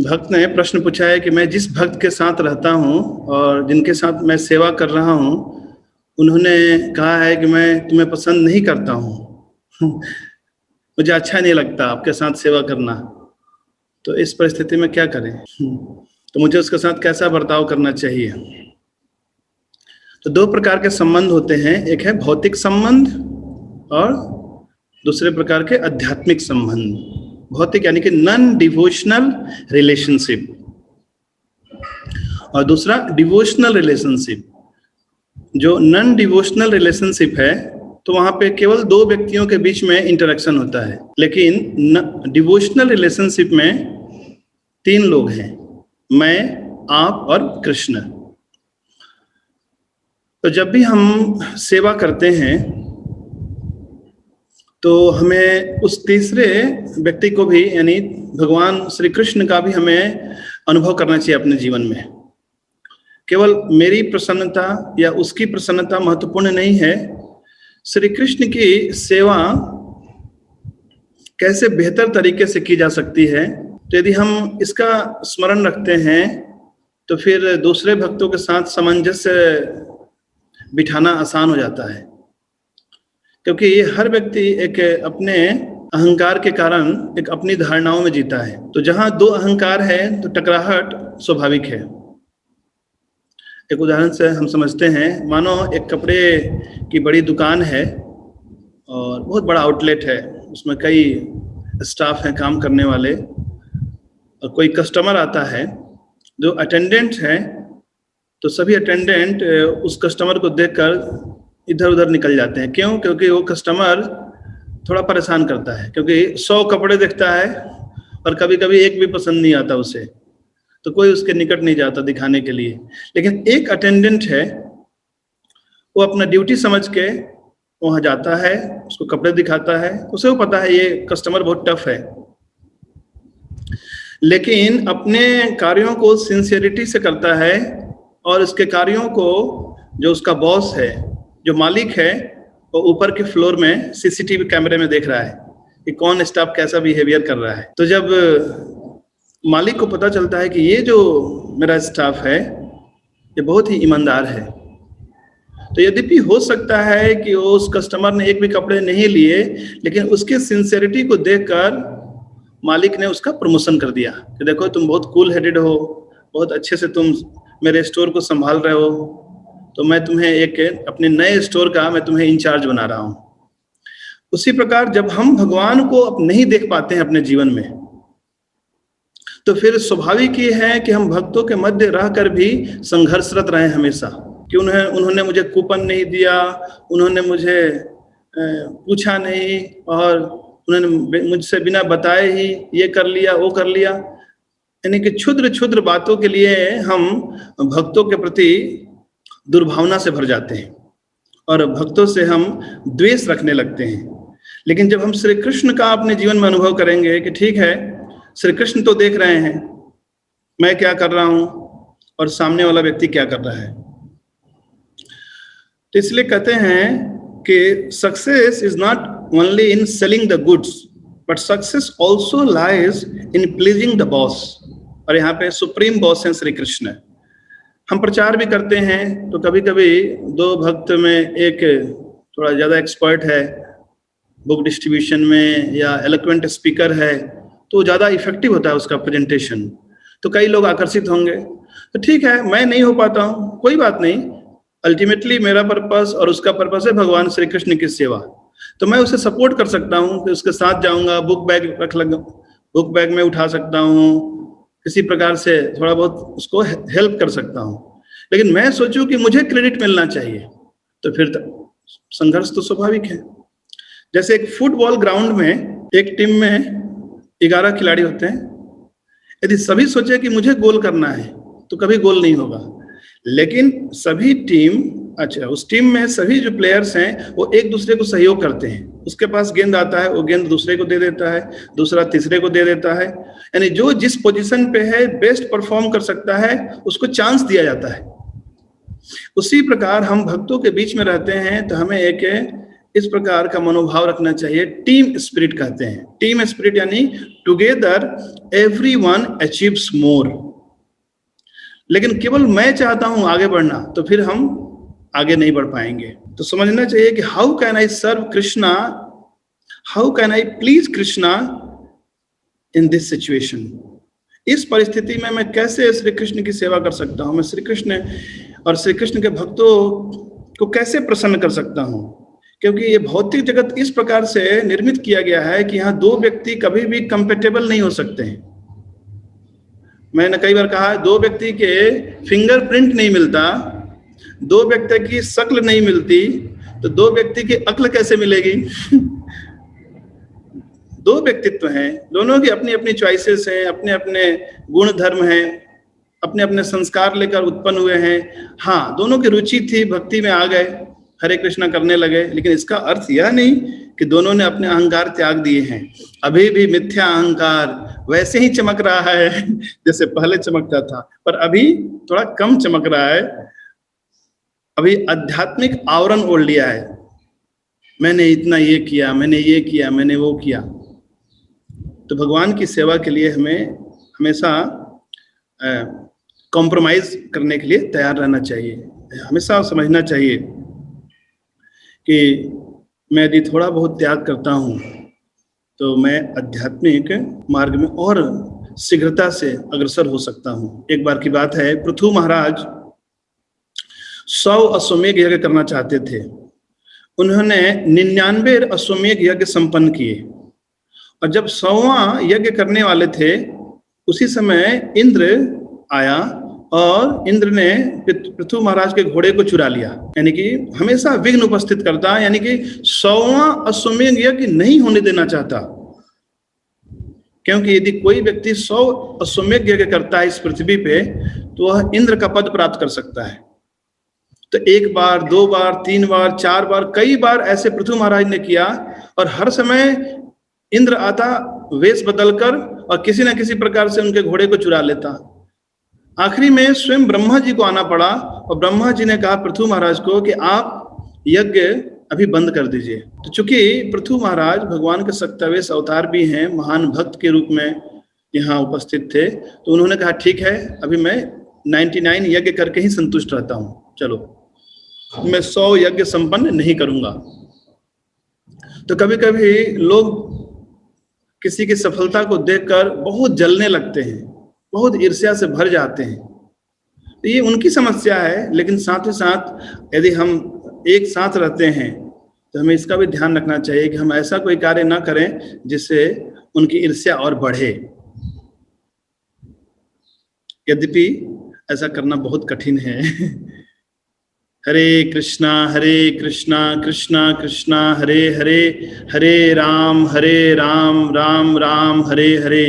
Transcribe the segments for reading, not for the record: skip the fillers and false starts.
भक्त ने प्रश्न पूछा है कि मैं जिस भक्त के साथ रहता हूँ और जिनके साथ मैं सेवा कर रहा हूँ, उन्होंने कहा है कि मैं तुम्हें पसंद नहीं करता हूँ। मुझे अच्छा नहीं लगता आपके साथ सेवा करना। तो इस परिस्थिति में क्या करें? तो मुझे उसके साथ कैसा बर्ताव करना चाहिए? तो दो प्रकार के संबंध होते हैं, एक है भौतिक संबंध और दूसरे प्रकार के आध्यात्मिक संबंध। भौतिक यानी कि नॉन डिवोशनल रिलेशनशिप और दूसरा डिवोशनल रिलेशनशिप। जो नॉन डिवोशनल रिलेशनशिप है तो वहां पे केवल दो व्यक्तियों के बीच में इंटरेक्शन होता है, लेकिन डिवोशनल रिलेशनशिप में तीन लोग हैं, मैं, आप और कृष्ण। तो जब भी हम सेवा करते हैं तो हमें उस तीसरे व्यक्ति को भी यानी भगवान श्री कृष्ण का भी हमें अनुभव करना चाहिए अपने जीवन में। केवल मेरी प्रसन्नता या उसकी प्रसन्नता महत्वपूर्ण नहीं है, श्री कृष्ण की सेवा कैसे बेहतर तरीके से की जा सकती है। तो यदि हम इसका स्मरण रखते हैं तो फिर दूसरे भक्तों के साथ सामंजस्य बिठाना आसान हो जाता है, क्योंकि ये हर व्यक्ति एक अपने अहंकार के कारण एक अपनी धारणाओं में जीता है। तो जहां दो अहंकार है तो टकराहट स्वाभाविक है। एक उदाहरण से हम समझते हैं, मानो एक कपड़े की बड़ी दुकान है और बहुत बड़ा आउटलेट है, उसमें कई स्टाफ हैं काम करने वाले, और कोई कस्टमर आता है जो अटेंडेंट है, तो सभी अटेंडेंट उस कस्टमर को देखकर इधर उधर निकल जाते हैं। क्यों? क्योंकि वो कस्टमर थोड़ा परेशान करता है, क्योंकि 100 कपड़े देखता है और कभी कभी एक भी पसंद नहीं आता उसे, तो कोई उसके निकट नहीं जाता दिखाने के लिए। लेकिन एक अटेंडेंट है, वो अपना ड्यूटी समझ के वहां जाता है, उसको कपड़े दिखाता है, उसे वो पता है ये कस्टमर बहुत टफ है, लेकिन अपने कार्यों को सिंसियरिटी से करता है और उसके कार्यों को जो उसका बॉस है, जो मालिक है, वो ऊपर के फ्लोर में सीसीटीवी कैमरे में देख रहा है कि कौन स्टाफ कैसा बिहेवियर कर रहा है। तो जब मालिक को पता चलता है कि ये जो मेरा स्टाफ है ये बहुत ही ईमानदार है, तो यद्यपि हो सकता है कि उस कस्टमर ने एक भी कपड़े नहीं लिए, लेकिन उसके सिंसियरिटी को देखकर मालिक ने उसका प्रमोशन कर दिया कि देखो तुम बहुत कूल हेडेड हो, बहुत अच्छे से तुम मेरे स्टोर को संभाल रहे हो, तो मैं तुम्हें एक अपने नए स्टोर का मैं तुम्हें इंचार्ज बना रहा हूं। उसी प्रकार जब हम भगवान को अब नहीं देख पाते हैं अपने जीवन में, तो फिर स्वाभाविक ये है कि हम भक्तों के मध्य रहकर भी संघर्षरत रहे हमेशा कि उन्होंने मुझे कूपन नहीं दिया, उन्होंने मुझे पूछा नहीं, और उन्होंने मुझसे बिना बताए ही ये कर लिया वो कर लिया। यानी कि क्षुद्र क्षुद्र बातों के लिए हम भक्तों के प्रति दुर्भावना से भर जाते हैं और भक्तों से हम द्वेष रखने लगते हैं। लेकिन जब हम श्री कृष्ण का अपने जीवन में अनुभव करेंगे कि ठीक है, श्री कृष्ण तो देख रहे हैं मैं क्या कर रहा हूं और सामने वाला व्यक्ति क्या कर रहा है, तो इसलिए कहते हैं कि success is not only in selling the goods but success also lies in pleasing the boss. और यहाँ पे सुप्रीम बॉस हैं श्री कृष्ण। हम प्रचार भी करते हैं तो कभी कभी दो भक्त में एक थोड़ा ज्यादा एक्सपर्ट है बुक डिस्ट्रीब्यूशन में या एलोक्वेंट स्पीकर है, तो ज्यादा इफेक्टिव होता है उसका प्रेजेंटेशन, तो कई लोग आकर्षित होंगे। तो ठीक है, मैं नहीं हो पाता हूँ, कोई बात नहीं, अल्टीमेटली मेरा पर्पस और उसका पर्पस है भगवान श्री कृष्ण की सेवा, तो मैं उसे सपोर्ट कर सकता हूँ कि उसके साथ जाऊंगा, बुक बैग में उठा सकता हूँ, किसी प्रकार से थोड़ा बहुत उसको हेल्प कर सकता हूँ। लेकिन मैं सोचूं कि मुझे क्रेडिट मिलना चाहिए, तो फिर संघर्ष तो स्वाभाविक है। जैसे एक फुटबॉल ग्राउंड में एक टीम में 11 खिलाड़ी होते हैं, यदि सभी सोचे कि मुझे गोल करना है तो कभी गोल नहीं होगा। लेकिन सभी उस टीम में सभी जो प्लेयर्स हैं वो एक दूसरे को सहयोग करते हैं, उसके पास गेंद आता है वो गेंद दूसरे को दे देता है, दूसरा तीसरे को दे देता है, यानी जो जिस पोजीशन पे है बेस्ट परफॉर्म कर सकता है उसको चांस दिया जाता है। उसी प्रकार हम भक्तों के बीच में रहते हैं तो हमें एक इस प्रकार का मनोभाव रखना चाहिए। टीम स्पिरिट कहते हैं। टीम स्पिरिट यानी टुगेदर एवरीवन अचीव्स मोर। लेकिन केवल मैं चाहता हूं आगे बढ़ना, तो फिर हम आगे नहीं बढ़ पाएंगे। तो समझना चाहिए कि how can I serve Krishna, how can I please Krishna in this situation. इस परिस्थिति में मैं कैसे श्री कृष्ण की सेवा कर सकता हूं, मैं श्री कृष्ण और श्री कृष्ण के भक्तों को कैसे प्रसन्न कर सकता हूं। क्योंकि ये भौतिक जगत इस प्रकार से निर्मित किया गया है कि यहाँ दो व्यक्ति कभी भी कंपेटेबल नहीं हो सकते हैं। मैंने कई बार कहा, दो व्यक्ति के फिंगरप्रिंट नहीं मिलता, दो व्यक्ति की शक्ल नहीं मिलती, तो दो व्यक्ति की अक्ल कैसे मिलेगी? दो व्यक्तित्व हैं, दोनों की अपनी अपनी चॉइसेस हैं, अपने अपने गुण धर्म हैं, अपने अपने संस्कार लेकर उत्पन्न हुए हैं। हाँ, दोनों की रुचि थी, भक्ति में आ गए, हरे कृष्णा करने लगे, लेकिन इसका अर्थ यह नहीं कि दोनों ने अपने अहंकार त्याग दिए हैं। अभी भी मिथ्या अहंकार वैसे ही चमक रहा है जैसे पहले चमकता था, पर अभी थोड़ा कम चमक रहा है। अभी आध्यात्मिक आवरण ओढ़ लिया है, मैंने इतना ये किया, मैंने ये किया, मैंने वो किया। तो भगवान की सेवा के लिए हमें हमेशा कॉम्प्रोमाइज करने के लिए तैयार रहना चाहिए। हमेशा समझना चाहिए कि मैं यदि थोड़ा बहुत त्याग करता हूँ तो मैं आध्यात्मिक मार्ग में और शीघ्रता से अग्रसर हो सकता हूँ। एक बार की बात है, पृथु महाराज 100 अश्वमेध यज्ञ करना चाहते थे। उन्होंने 99 अश्वमेध यज्ञ संपन्न किए, और जब 100वां यज्ञ करने वाले थे, उसी समय इंद्र आया और इंद्र ने पृथु महाराज के घोड़े को चुरा लिया। यानी कि हमेशा विघ्न उपस्थित करता है, यानी कि 100वां अश्वमेध यज्ञ नहीं होने देना चाहता। क्योंकि यदि कोई व्यक्ति 100 अश्वमेध यज्ञ करता है इस पृथ्वी पे, तो वह इंद्र का पद प्राप्त कर सकता है। तो 1 बार, 2 बार, 3 बार, 4 बार, कई बार ऐसे पृथु महाराज ने किया, और हर समय इंद्र आता वेश बदलकर और किसी न किसी प्रकार से उनके घोड़े को चुरा लेता। आखिरी में स्वयं ब्रह्मा जी को आना पड़ा, और ब्रह्मा जी ने कहा पृथु महाराज को कि आप यज्ञ अभी बंद कर दीजिए। तो चूंकि पृथु महाराज भगवान के सक्तावेश अवतार भी हैं, महान भक्त के रूप में यहाँ उपस्थित थे, तो उन्होंने कहा ठीक है, अभी मैं 99 यज्ञ करके ही संतुष्ट रहता हूँ, चलो मैं 100 यज्ञ संपन्न नहीं करूंगा। तो कभी कभी लोग किसी की सफलता को देखकर बहुत जलने लगते हैं, बहुत ईर्ष्या से भर जाते हैं। तो ये उनकी समस्या है, लेकिन साथ ही साथ यदि हम एक साथ रहते हैं तो हमें इसका भी ध्यान रखना चाहिए कि हम ऐसा कोई कार्य ना करें जिससे उनकी ईर्ष्या और बढ़े। यद्यपि ऐसा करना बहुत कठिन है। हरे कृष्णा कृष्णा कृष्णा हरे हरे, हरे राम राम राम हरे हरे।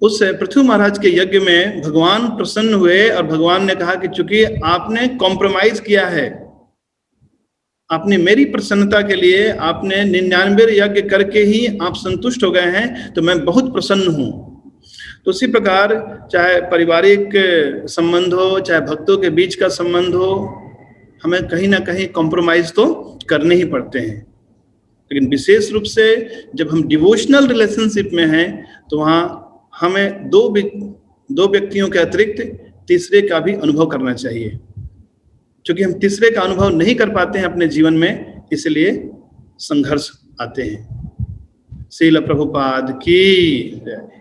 उस पृथु महाराज के यज्ञ में भगवान प्रसन्न हुए, और भगवान ने कहा कि चूंकि आपने कॉम्प्रोमाइज किया है, आपने मेरी प्रसन्नता के लिए आपने 99 यज्ञ करके ही आप संतुष्ट हो गए हैं, तो मैं बहुत प्रसन्न हूं। तो उसी प्रकार चाहे पारिवारिक संबंध हो, चाहे भक्तों के बीच का संबंध हो, हमें कहीं ना कहीं कॉम्प्रोमाइज तो करने ही पड़ते हैं। लेकिन विशेष रूप से जब हम डिवोशनल रिलेशनशिप में हैं, तो वहाँ हमें दो व्यक्तियों के अतिरिक्त तीसरे का भी अनुभव करना चाहिए। क्योंकि हम तीसरे का अनुभव नहीं कर पाते हैं अपने जीवन में, इसलिए संघर्ष आते हैं। श्रील प्रभुपाद की जय।